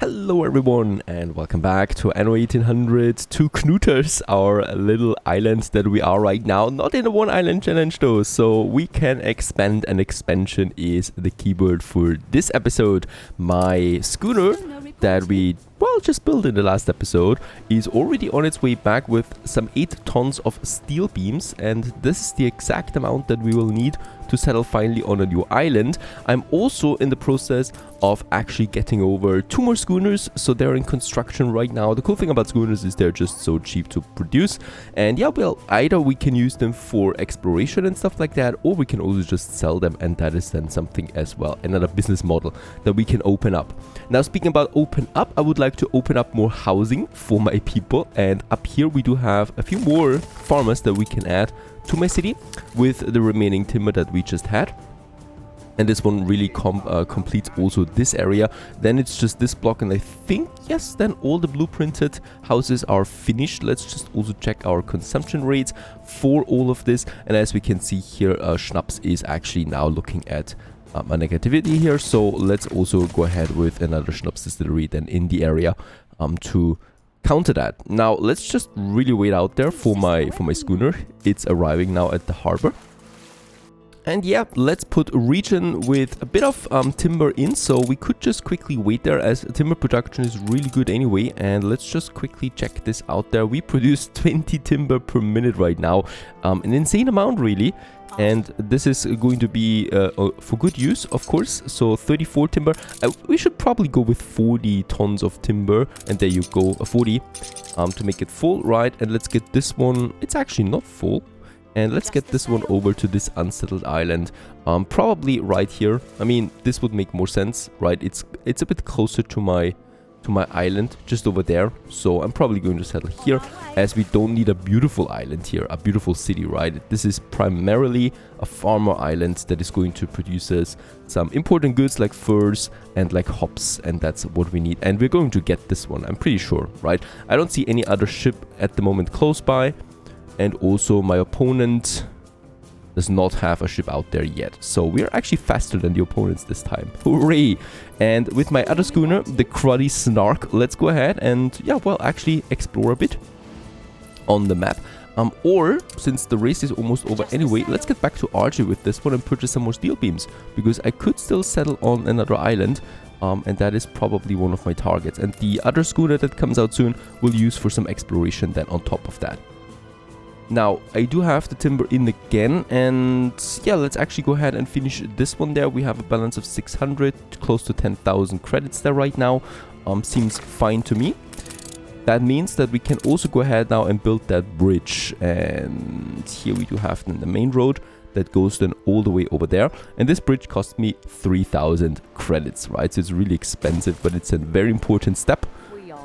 Hello everyone and welcome back to Anno 1800 to Knuters, our little island that we are right now. Not in a one island challenge though, so we can expand, and expansion is the keyword for this episode. My schooner that we just built in the last episode is already on its way back with some 8 tons of steel beams, and this is the exact amount that we will need to settle finally on a new island. I'm also in the process of actually getting over 2 more schooners, so they're in construction right now. The cool thing about schooners is they're just so cheap to produce, and yeah, well, either we can use them for exploration and stuff like that, or we can also just sell them, and that is then something as well, another business model that we can open up. Now, speaking about open up, I would like to open up more housing for my people, and up here we do have a few more farmers that we can add to my city with the remaining timber that we just had. And this one really completes also this area. Then it's just this block, and I think, yes, then all the blueprinted houses are finished. Let's just also check our consumption rates for all of this. And as we can see here, Schnaps is actually now looking at a negativity here. So let's also go ahead with another Schnaps distillery then in the area to counter that. Now let's just really wait out there for my schooner. It's arriving now at the harbor. And yeah, let's put a region with a bit of timber in, so we could just quickly wait there as timber production is really good anyway. And let's just quickly check this out there. We produce 20 timber per minute right now, an insane amount really. And this is going to be for good use, of course. So 34 timber. We should probably go with 40 tons of timber, and there you go, 40 to make it full, right? And let's get this one. It's actually not full. And let's get this one over to this unsettled island, probably right here. I mean, this would make more sense, right? It's a bit closer to my island, just over there. So I'm probably going to settle here, as we don't need a beautiful island here, a beautiful city, right? This is primarily a farmer island that is going to produce us some important goods like furs and like hops, and that's what we need. And we're going to get this one, I'm pretty sure, right? I don't see any other ship at the moment close by. And also my opponent does not have a ship out there yet. So we're actually faster than the opponents this time. Hooray! And with my other schooner, the Cruddy Snark, let's go ahead and, yeah, well, actually explore a bit on the map. Or, since the race is almost over anyway, let's get back to Archie with this one and purchase some more steel beams. Because I could still settle on another island. And that is probably one of my targets. And the other schooner that comes out soon we'll use for some exploration then on top of that. Now, I do have the timber in again, and yeah, let's actually go ahead and finish this one there. We have a balance of 600, close to 10,000 credits there right now. Seems fine to me. That means that we can also go ahead now and build that bridge. And here we do have then the main road that goes then all the way over there. And this bridge cost me 3,000 credits, right? So it's really expensive, but it's a very important step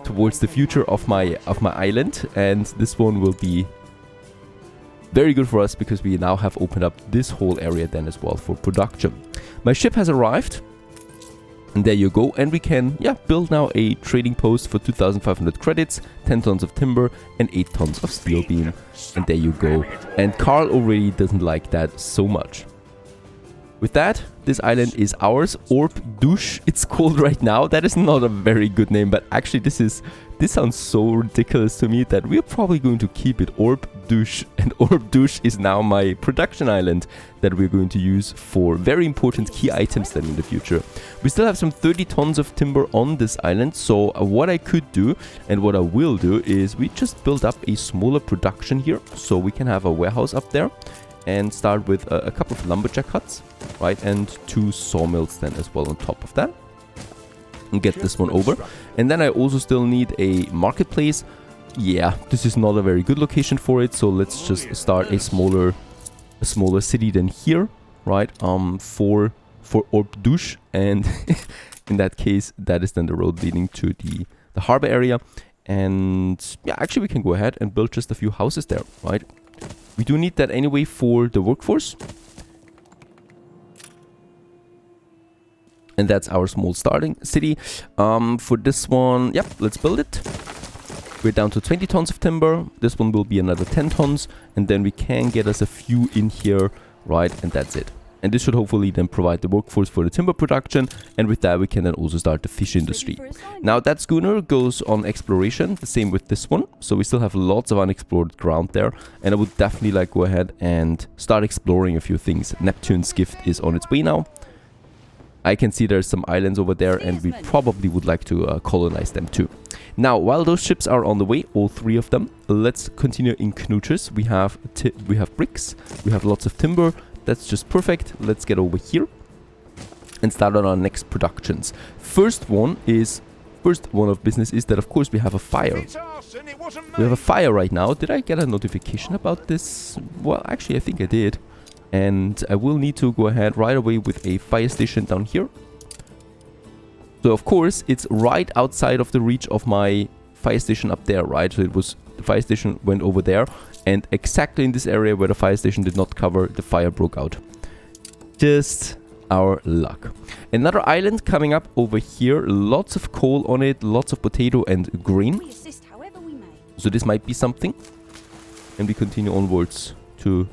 towards the future of my island. And this one will be very good for us, because we now have opened up this whole area then as well for production. My ship has arrived, and there you go. And we can, yeah, build now a trading post for 2,500 credits, 10 tons of timber, and 8 tons of steel beam. And there you go. And Carl already doesn't like that so much. With that, this island is ours. Orb Douche, it's called right now. That is not a very good name, but actually this sounds so ridiculous to me that we're probably going to keep it Orb Douche. And Orb Douche is now my production island that we're going to use for very important key items then in the future. We still have some 30 tons of timber on this island, so what I could do and what I will do is we just build up a smaller production here, so we can have a warehouse up there. And start with a couple of lumberjack huts, right, and 2 sawmills then as well on top of that, and get this one over. And then I also still need a marketplace. Yeah, this is not a very good location for it, so let's just start a smaller city than here, right, for Orb Douche. And in that case, that is then the road leading to the harbor area. And yeah, actually we can go ahead and build just a few houses there, right? We do need that anyway for the workforce. And that's our small starting city. For this one, yep, let's build it. We're down to 20 tons of timber. This one will be another 10 tons. And then we can get us a few in here, right? And that's it. And this should hopefully then provide the workforce for the timber production. And with that, we can then also start the fish industry. Now, that schooner goes on exploration, the same with this one. So we still have lots of unexplored ground there. And I would definitely like go ahead and start exploring a few things. Neptune's gift is on its way now. I can see there's some islands over there, and we probably would like to colonize them too. Now, while those ships are on the way, all 3 of them, let's continue in Knuters. We have bricks, we have lots of timber. That's just perfect. Let's get over here and start on our next productions. First one of business is that, of course, we have a fire. We have a fire right now. Did I get a notification about this? Well, actually, I think I did. And I will need to go ahead right away with a fire station down here. So, of course, it's right outside of the reach of my fire station up there, right? So the fire station went over there. And exactly in this area where the fire station did not cover, the fire broke out. Just our luck. Another island coming up over here. Lots of coal on it, lots of potato and grain. So this might be something. And we continue onwards to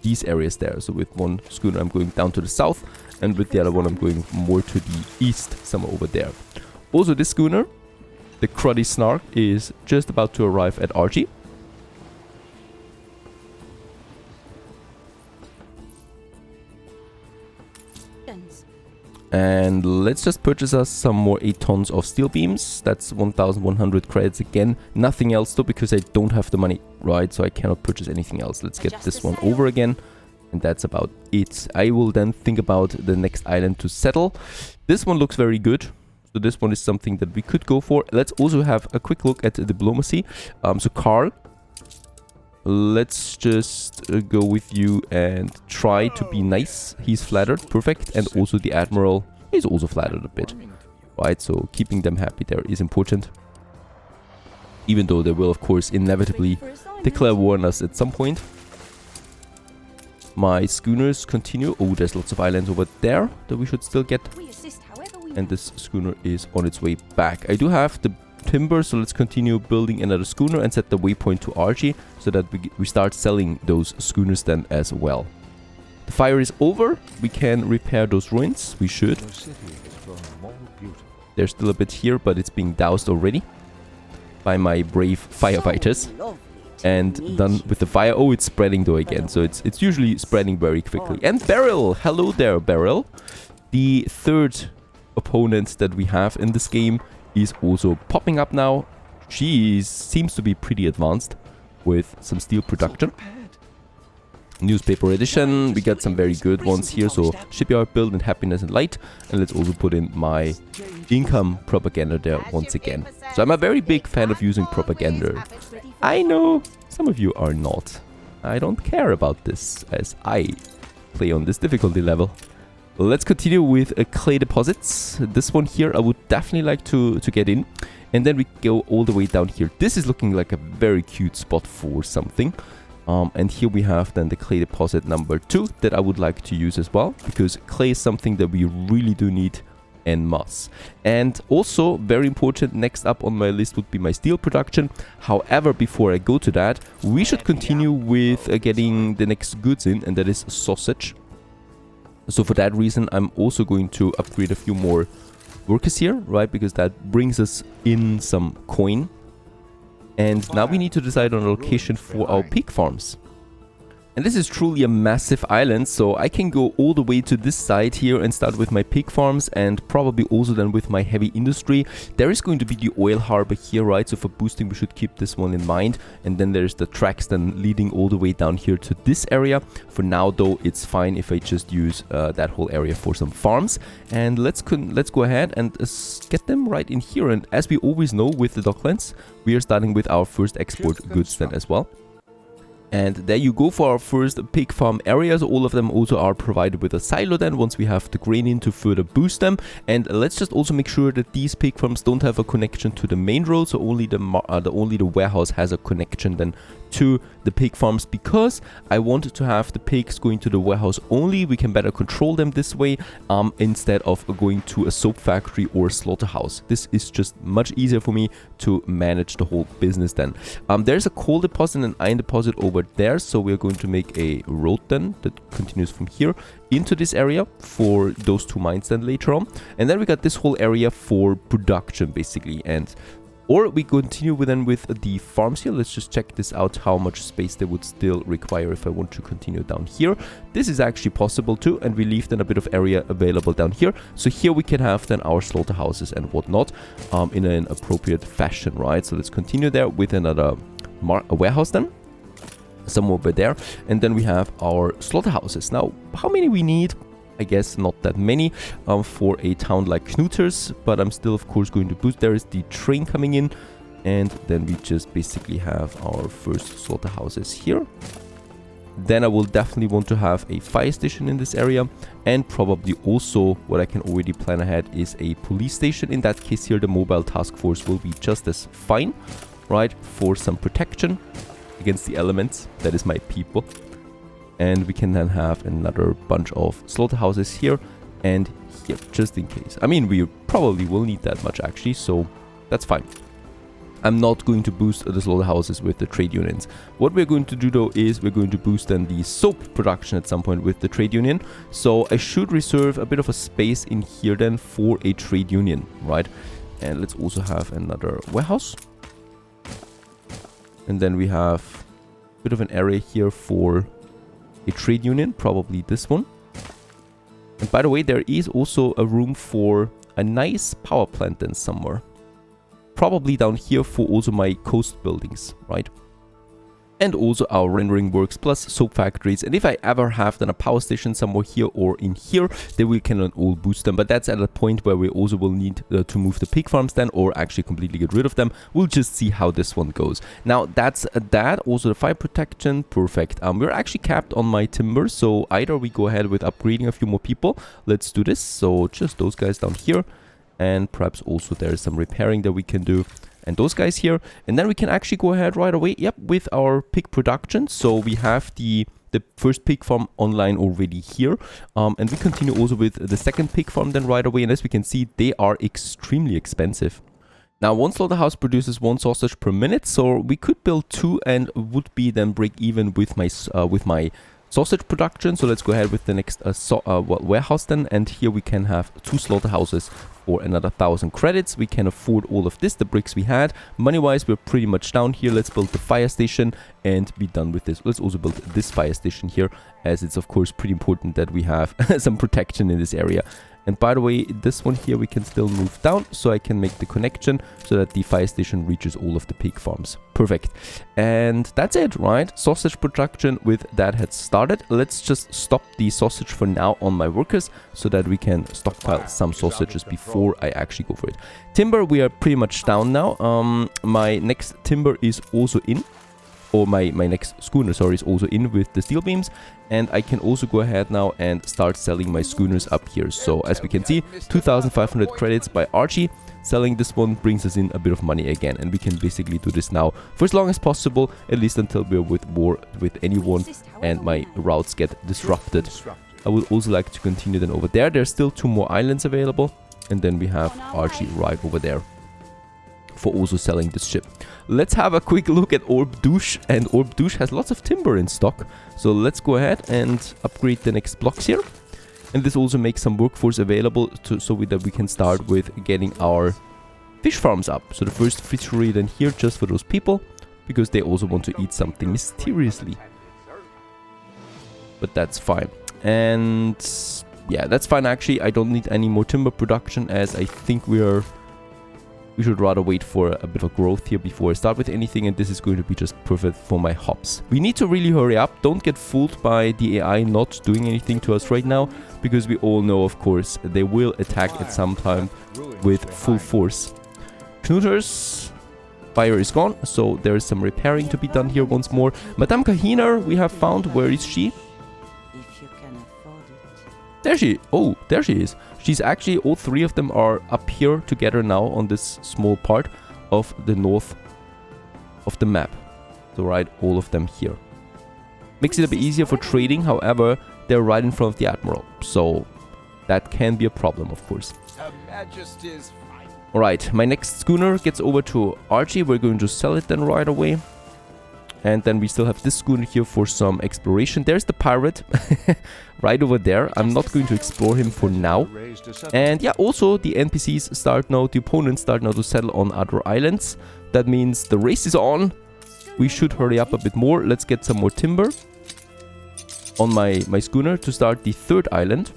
these areas there. So with one schooner I'm going down to the south, and with the other one I'm going more to the east, somewhere over there. Also, this schooner, the Cruddy Snark, is just about to arrive at RG. And let's just purchase us some more 8 tons of steel beams. That's 1,100 credits again. Nothing else though, because I don't have the money, right? So I cannot purchase anything else. Let's get this one over again. And that's about it. I will then think about the next island to settle. This one looks very good. So this one is something that we could go for. Let's also have a quick look at diplomacy. So Carl, let's just go with you and try to be nice. He's flattered, perfect. And also the Admiral is also flattered a bit, right? So keeping them happy there is important. Even though they will, of course, inevitably declare war on us at some point. My schooners continue. Oh, there's lots of islands over there that we should still get. And this schooner is on its way back. I do have the timber, so let's continue building another schooner and set the waypoint to RG so that we start selling those schooners then as well. The fire is over. We can repair those ruins. We should. There's still a bit here, but it's being doused already by my brave firefighters. And done with the fire. Oh, it's spreading though again, so it's usually spreading very quickly. And Beryl! Hello there, Beryl. The third opponent that we have in this game is also popping up now. She seems to be pretty advanced with some steel production. Newspaper edition, we got some very good ones here. So shipyard build and happiness and light. And let's also put in my income propaganda there once again. So I'm a very big fan of using propaganda. I know some of you are not. I don't care about this as I play on this difficulty level. Let's continue with clay deposits. This one here I would definitely like to get in. And then we go all the way down here. This is looking like a very cute spot for something. And here we have then the clay deposit number 2 that I would like to use as well. Because clay is something that we really do need en masse. And also, very important, next up on my list would be my steel production. However, before I go to that, we should continue with getting the next goods in, and that is sausage. So for that reason, I'm also going to upgrade a few more workers here, right? Because that brings us in some coin. And now we need to decide on a location for our pig farms. And this is truly a massive island, so I can go all the way to this side here and start with my pig farms and probably also then with my heavy industry. There is going to be the oil harbor here, right? So for boosting, we should keep this one in mind. And then there's the tracks then leading all the way down here to this area. For now, though, it's fine if I just use that whole area for some farms. And let's go ahead and get them right in here. And as we always know with the docklands, we are starting with our first export goods then as well. And there you go for our first pig farm areas. All of them also are provided with a silo then once we have the grain in to further boost them. And let's just also make sure that these pig farms don't have a connection to the main road. So only the warehouse has a connection then to the pig farms, because I want to have the pigs going to the warehouse only. We can better control them this way instead of going to a soap factory or slaughterhouse. This is just much easier for me to manage the whole business then. There's a coal deposit and an iron deposit over over there. So we're going to make a road then that continues from here into this area for those 2 mines then later on. And then we got this whole area for production basically. And or we continue with the farms here. Let's just check this out, how much space they would still require if I want to continue down here. This is actually possible too, and we leave then a bit of area available down here. So here we can have then our slaughterhouses and whatnot in an appropriate fashion, right? So let's continue there with another warehouse then, somewhere over there. And then we have our slaughterhouses. Now, how many we need? I guess not that many for a town like Knuters, but I'm still of course going to boost. There is the train coming in, and then we just basically have our first slaughterhouses here. Then I will definitely want to have a fire station in this area, and probably also what I can already plan ahead is a police station. In that case here, the mobile task force will be just as fine, right, for some protection against the elements. That is my people. And we can then have another bunch of slaughterhouses here and here, just in case. I mean, we probably will need that much actually, so that's fine. I'm not going to boost the slaughterhouses with the trade unions. What we're going to do though is we're going to boost then the soap production at some point with the trade union. So I should reserve a bit of a space in here then for a trade union, right? And let's also have another warehouse. And then we have a bit of an area here for a trade union, probably this one. And by the way, there is also a room for a nice power plant then somewhere. Probably down here for also my coast buildings, right? And also our rendering works plus soap factories. And if I ever have then a power station somewhere here or in here, then we can all boost them. But that's at a point where we also will need to move the pig farms then, or actually completely get rid of them. We'll just see how this one goes. Now that's that. Also the fire protection, perfect. We're actually capped on my timber, so either we go ahead with upgrading a few more people. Let's do this. So just those guys down here, and perhaps also there is some repairing that we can do. And those guys here, and then we can actually go ahead right away, yep, with our pig production. So we have the first pig farm online already here, and we continue also with the second pig farm then right away. And as we can see, they are extremely expensive. Now, one slaughterhouse produces 1 sausage per minute, so we could build 2 and would be then break even with my sausage production. So let's go ahead with the next warehouse then, and here we can have 2 slaughterhouses for another 1,000 credits. We can afford all of this, the bricks we had. Money wise, we're pretty much down here. Let's build the fire station and be done with this. Let's also build this fire station here, as it's of course pretty important that we have some protection in this area. And by the way, this one here we can still move down, so I can make the connection so that the fire station reaches all of the pig farms. Perfect. And that's it, right? Sausage production with that had started. Let's just stop the sausage for now on my workers so that we can stockpile some sausages before I actually go for it. Timber, we are pretty much down now. My next timber is also in. Or my next schooner, sorry, is also in with the steel beams. And I can also go ahead now and start selling my schooners up here. So as we can see, 2,500 credits by Archie. Selling this one brings us in a bit of money again. And we can basically do this now for as long as possible, at least until we're with war with anyone and my routes get disrupted. I would also like to continue then over there. There's still 2 more islands available. And then we have Archie right over there for also selling this ship. Let's have a quick look at Orb Douche, and Orb Douche has lots of timber in stock. So let's go ahead and upgrade the next blocks here. And this also makes some workforce available so that we can start with getting our fish farms up. So the first fishery then here just for those people, because they also want to eat something mysteriously. But that's fine. And yeah, that's fine actually. I don't need any more timber production, as I think we should rather wait for a bit of growth here before I start with anything, and this is going to be just perfect for my hops. We need to really hurry up. Don't get fooled by the AI not doing anything to us right now, because we all know, of course, they will attack at some time with full force. Knuters, fire is gone, so there is some repairing to be done here once more. Madame Kahiner, we have found. Where is she? There she is. She's actually, all 3 of them are up here together now on this small part of the north of the map. So right, all of them here. Makes it a bit easier for trading, however, they're right in front of the Admiral. So that can be a problem, of course. Alright, my next schooner gets over to Archie. We're going to sell it then right away. And then we still have this schooner here for some exploration. There's the pirate right over there. I'm not going to explore him for now. And yeah, also the NPCs start now, the opponents start now to settle on other islands. That means the race is on. We should hurry up a bit more. Let's get some more timber on my schooner to start the third island.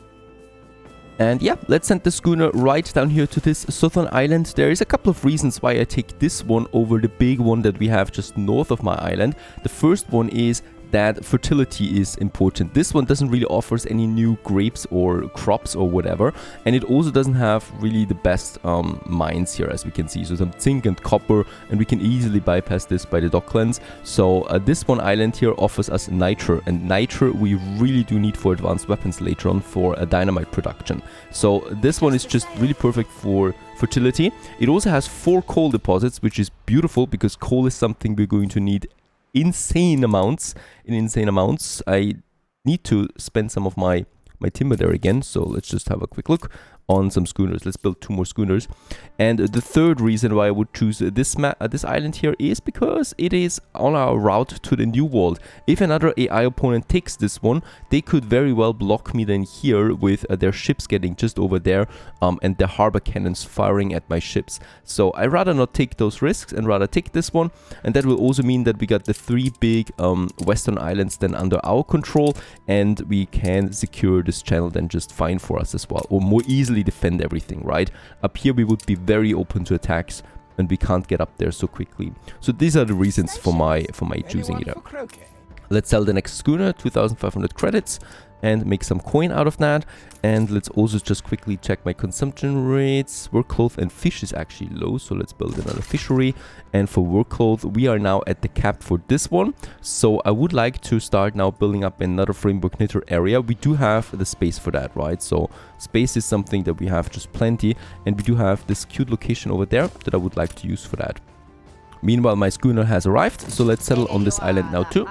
And yeah, let's send the schooner right down here to this southern island. There is a couple of reasons why I take this one over the big one that we have just north of my island. The first one is that fertility is important. This one doesn't really offer any new grapes or crops or whatever, and it also doesn't have really the best mines here, as we can see. So some zinc and copper, and we can easily bypass this by the docklands. So this one island here offers us nitre, and nitre we really do need for advanced weapons later on for dynamite production. So this one is just really perfect for fertility. It also has 4 coal deposits, which is beautiful because coal is something we're going to need insane amounts. I need to spend some of my timber there again, so let's just have a quick look on some schooners. Let's build 2 more schooners. And the third reason why I would choose this island here is because it is on our route to the New World. If another AI opponent takes this one, they could very well block me then here with their ships getting just over there and the harbor cannons firing at my ships. So I rather not take those risks and rather take this one, and that will also mean that we got the 3 big western islands then under our control, and we can secure this channel then just fine for us as well, or more easily defend everything, right? Up here we would be very open to attacks, and we can't get up there so quickly. So these are the reasons for my choosing it out. Let's sell the next schooner, 2,500 credits, and make some coin out of that. And let's also just quickly check my consumption rates. Work cloth and fish is actually low, so let's build another fishery. And for work cloth, we are now at the cap for this one. So I would like to start now building up another framework knitter area. We do have the space for that, right? So space is something that we have just plenty, and we do have this cute location over there that I would like to use for that. Meanwhile, my schooner has arrived, so let's settle on this island now too.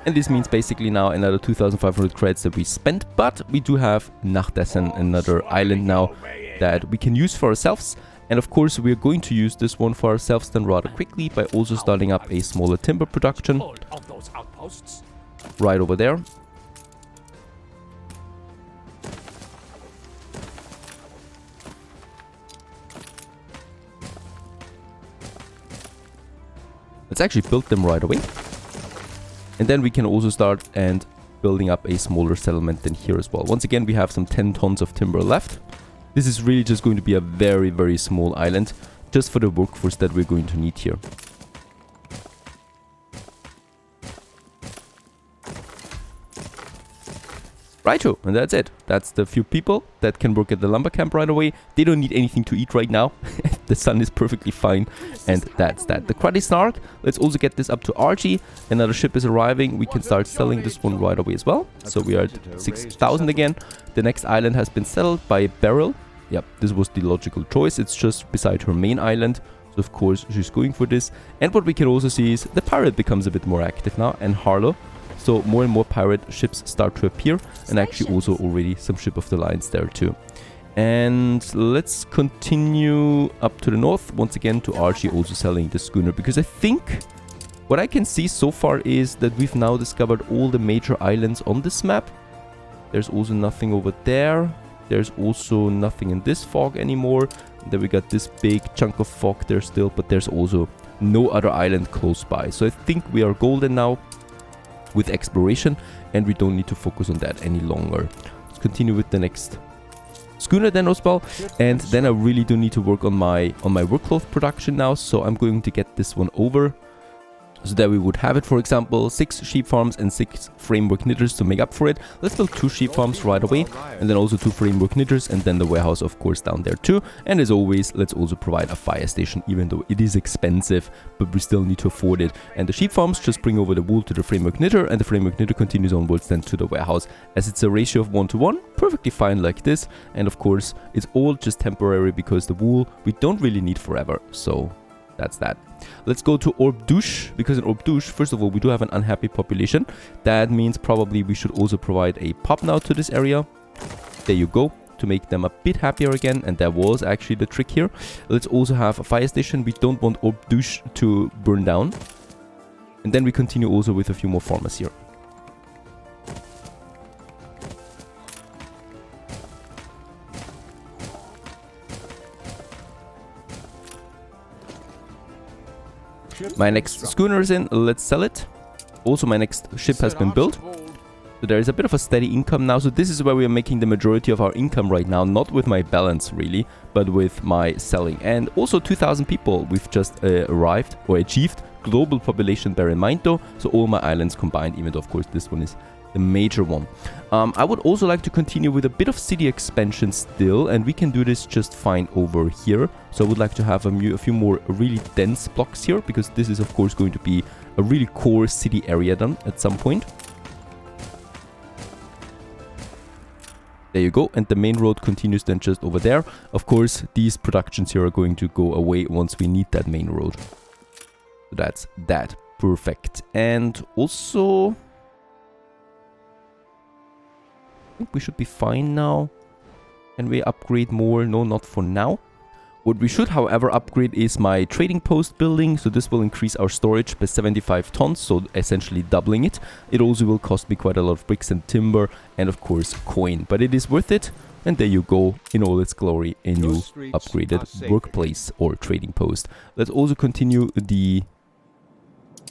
And this means basically now another 2,500 credits that we spent, but we do have Nachtessen, another island now that we can use for ourselves. And of course, we're going to use this one for ourselves then rather quickly by also starting up a smaller timber production right over there. Let's actually build them right away. And then we can also start and building up a smaller settlement than here as well. Once again, we have some 10 tons of timber left. This is really just going to be a very, very small island just for the workforce that we're going to need here. Righto, and that's it. That's the few people that can work at the lumber camp right away. They don't need anything to eat right now. The sun is perfectly fine, and that's that. The Cruddy Snark, let's also get this up to RG. Another ship is arriving. We can start selling this one right away as well. So we are at 6,000 again. The next island has been settled by Beryl. Yep, this was the logical choice. It's just beside her main island. So of course she's going for this. And what we can also see is the pirate becomes a bit more active now, and Harlow. So more and more pirate ships start to appear, and actually also already some ship of the lines there too. And let's continue up to the north once again to Archie, also selling the schooner, because I think what I can see so far is that we've now discovered all the major islands on this map. There's also nothing over there. There's also nothing in this fog anymore. Then we got this big chunk of fog there still, but there's also no other island close by. So I think we are golden now with exploration, and we don't need to focus on that any longer. Let's continue with the next schooner then as well, and then I really do need to work on my work cloth production now, so I'm going to get this one over. So that we would have it, for example, 6 sheep farms and 6 framework knitters to make up for it. Let's build 2 sheep farms right away, and then also 2 framework knitters, and then the warehouse of course down there too. And as always, let's also provide a fire station, even though it is expensive, but we still need to afford it. And the sheep farms just bring over the wool to the framework knitter, and the framework knitter continues onwards then to the warehouse, as it's a ratio of 1:1, perfectly fine like this. And of course, it's all just temporary because the wool we don't really need forever. So that's that. Let's go to Orbdouche, because in Orbdouche, first of all, we do have an unhappy population. That means probably we should also provide a pub now to this area. There you go, to make them a bit happier again, and that was actually the trick here. Let's also have a fire station. We don't want Orbdouche to burn down. And then we continue also with a few more farmers here. My next schooner is in, let's sell it. Also my next ship has been built. So there is a bit of a steady income now. So this is where we are making the majority of our income right now. Not with my balance really, but with my selling. And also 2,000 people we've just arrived or achieved. Global population, bear in mind though. So all my islands combined, even though of course this one is the major one. I would also like to continue with a bit of city expansion still, and we can do this just fine over here. So I would like to have a few more really dense blocks here, because this is of course going to be a really core city area then at some point. There you go, and the main road continues then just over there. Of course, these productions here are going to go away once we need that main road. So that's that. Perfect. And also, I think we should be fine now. Can we upgrade more? No, not for now. What we should, however, upgrade is my trading post building. So this will increase our storage by 75 tons, so essentially doubling it. It also will cost me quite a lot of bricks and timber and of course coin, but it is worth it. And there you go, in all its glory, a new upgraded workplace or trading post. Let's also continue the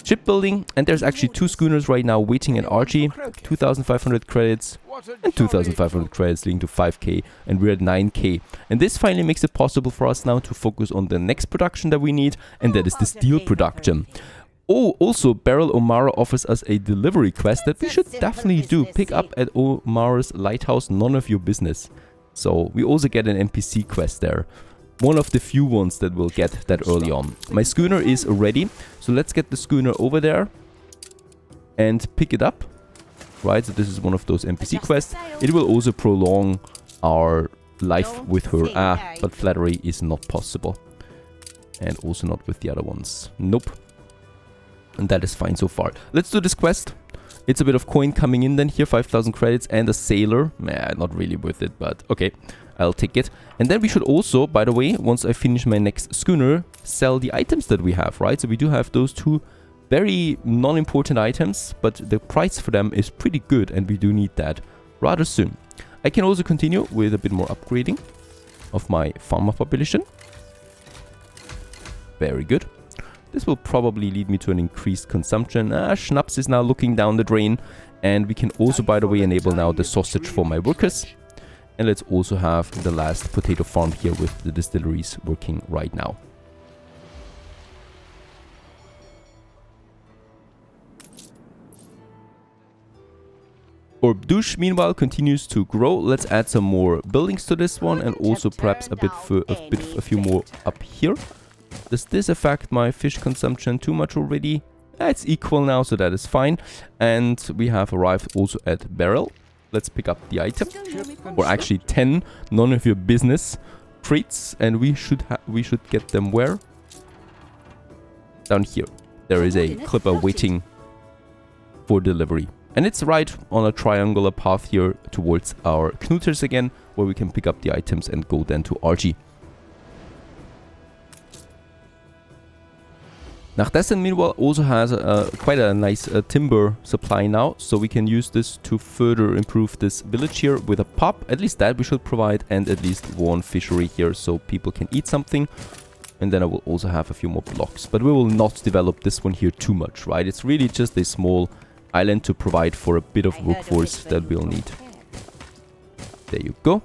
shipbuilding, and there's actually 2 schooners right now waiting in RG. 2,500 credits and 2,500 credits leading to 5k, and we're at 9k. And this finally makes it possible for us now to focus on the next production that we need, and that is the steel production. Oh, also Beryl O'Mara offers us a delivery quest that we should definitely do. Pick up at O'Mara's lighthouse, none of your business. So we also get an NPC quest there. One of the few ones that we'll get that early on. My schooner is ready, so let's get the schooner over there and pick it up. Right, so this is one of those NPC quests. It will also prolong our life with her. But flattery is not possible. And also not with the other ones. Nope. And that is fine so far. Let's do this quest. It's a bit of coin coming in then here, 5,000 credits and a sailor. Not really worth it, but okay. I'll take it. And then we should also, by the way, once I finish my next schooner, sell the items that we have, right? So we do have those 2 very non-important items, but the price for them is pretty good, and we do need that rather soon. I can also continue with a bit more upgrading of my farmer population. Very good. This will probably lead me to an increased consumption. Schnapps is now looking down the drain. And we can also, by the way, enable now the sausage for my workers. And let's also have the last potato farm here with the distilleries working right now. Orbdouche, meanwhile, continues to grow. Let's add some more buildings to this one, and also perhaps a few more up here. Does this affect my fish consumption too much already? It's equal now, so that is fine. And we have arrived also at Beryl. Let's pick up the item, or actually 10 none of your business crates, and we should get them where? Down here. There is a clipper waiting for delivery, and it's right on a triangular path here towards our Knuters again, where we can pick up the items and go then to RG. Nachdessen, meanwhile, also has quite a nice timber supply now, so we can use this to further improve this village here with a pub. At least that we should provide, and at least one fishery here so people can eat something. And then I will also have a few more blocks, but we will not develop this one here too much, right? It's really just a small island to provide for a bit of workforce that we'll need. There you go.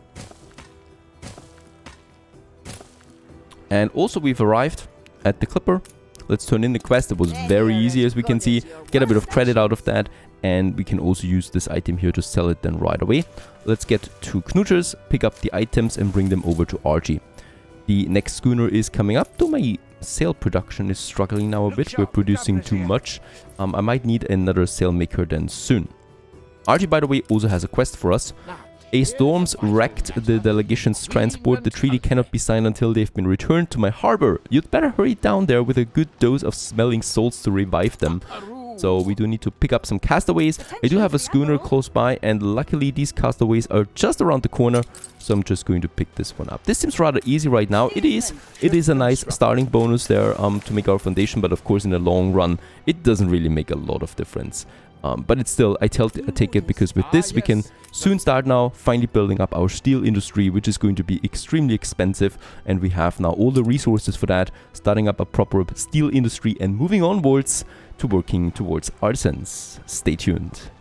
And also we've arrived at the clipper. Let's turn in the quest. It was very easy, as we can see. Get a bit of credit out of that. And we can also use this item here to sell it then right away. Let's get to Knuters, pick up the items and bring them over to RG. The next schooner is coming up, though my sail production is struggling now a bit. We're producing too much. I might need another sail maker then soon. RG, by the way, also has a quest for us. A storm's wrecked the delegation's transport. The treaty cannot be signed until they've been returned to my harbor. You'd better hurry down there with a good dose of smelling salts to revive them. So we do need to pick up some castaways. I do have a schooner close by, and luckily these castaways are just around the corner. So I'm just going to pick this one up. This seems rather easy right now. It is a nice starting bonus there to make our foundation, but of course in the long run it doesn't really make a lot of difference. But it's still, I take it because with this we can soon start now finally building up our steel industry, which is going to be extremely expensive, and we have now all the resources for that, starting up a proper steel industry and moving onwards to working towards artisans. Stay tuned.